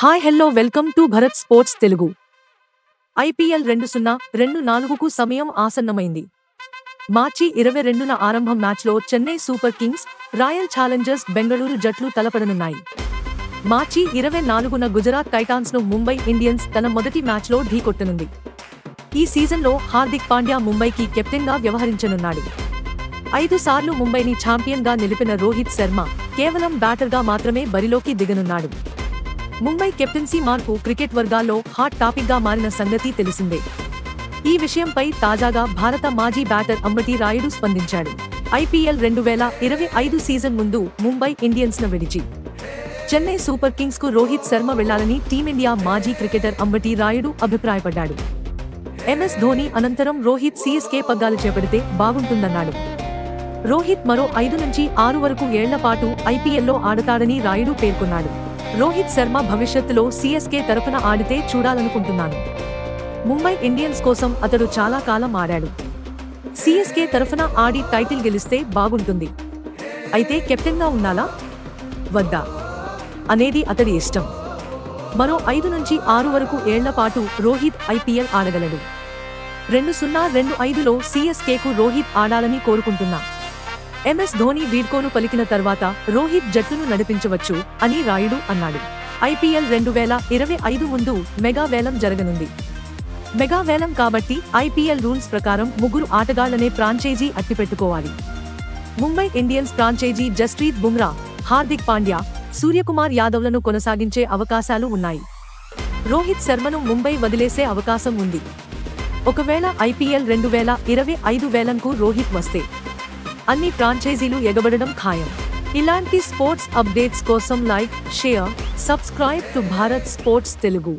Hi hello welcome to Bharat Sports Telugu. IPL 2024కు సమయం ఆసన్నమైంది. మార్చి 22న ఆరంభం మ్యాచ్లో Chennai Super Kings, Royal Challengers Bengaluru జట్లు తలపడనున్నాయి. మార్చి 24న గుజరాత్ టైటాన్స్ను ముంబై ఇండియన్స్ తన మొదటి మ్యాచ్లో ఢీకొట్టనుంది. ఈ సీజన్లో హార్దిక్ పాండ్యా ముంబైకి కెప్టెన్గా వ్యవహరించనున్నాడు. 5 సార్లు ముంబైని ఛాంపియన్గా నిలిపిన రోహిత్ శర్మ కేవలం బ్యాటర్గా మాత్రమే బరిలోకి దిగనున్నాడు. ముంబై కెప్టెన్సీ మార్పు క్రికెట్ వర్గాల్లో హాట్ టాపిక్గా మారిన సంగతి తెలిసిందే. ఈ విషయంపై తాజాగా భారత మాజీ బ్యాటర్ అంబటి రాయుడు స్పందించాడు. ఐపీఎల్ 2025 సీజన్ ముందు ముంబై ఇండియన్స్ను విడిచి చెన్నై సూపర్ కింగ్స్కు రోహిత్ శర్మ వెళ్లాలని టీమిండియా మాజీ క్రికెటర్ అంబటి రాయుడు అభిప్రాయపడ్డాడు. ఎంఎస్ ధోని అనంతరం రోహిత్ సీఎస్కే పగ్గాలు చేపడితే బాగుంటుందన్నాడు. రోహిత్ మరో 5 నుంచి 6 వరకు ఏళ్ల పాటు ఐపీఎల్లో ఆడతాడని రాయుడు పేర్కొన్నాడు. రోహిత్ శర్మ భవిష్యత్తులో సీఎస్కే తరపున ఆడితే చూడాలనుకుంటున్నాను. ముంబై ఇండియన్స్ కోసం అతడు చాలా కాలం ఆడాడు. సీఎస్కే తరఫున ఆడి టైటిల్ గెలిస్తే బాగుంటుంది. అయితే కెప్టెన్గా ఉండాలా వద్దా అనేది అతడి ఇష్టం. మరో 5 నుంచి 6 వరకు ఏళ్ల పాటు రోహిత్ ఐపీఎల్ ఆడగలడు. 2025లో సీఎస్కేకు రోహిత్ ఆడాలని కోరుకుంటున్నా. ఎంఎస్ ధోని వీడ్కోలు పలికిన తర్వాత రోహిత్ జట్టును నడిపించవచ్చు అని రాయుడు అన్నాడు. ఐపీఎల్ 2025 ముందు మెగా వేలం జరగనుంది. మెగా వేలం కాబట్టి ఐపీఎల్ రూల్స్ ప్రకారం 3 ఆటగాళ్లనే ఫ్రాంచైజీ అట్టిపెట్టుకోవాలి. ముంబై ఇండియన్స్ ఫ్రాంచైజీ జస్ప్రీత్ బుమ్రా, హార్దిక్ పాండ్యా, సూర్యకుమార్ యాదవ్లను కొనసాగించే అవకాశాలు ఉన్నాయి. రోహిత్ శర్మను ముంబై వదిలేసే అవకాశం ఉంది. ఒకవేళ ఐపీఎల్ 2025 వేలంకు రోహిత్ వస్తే అన్ని ఫ్రాంచైజీలు ఎగబడడం ఖాయం. ఇలాంటి స్పోర్ట్స్ అప్డేట్స్ కోసం like, share, subscribe to Bharat sports Telugu.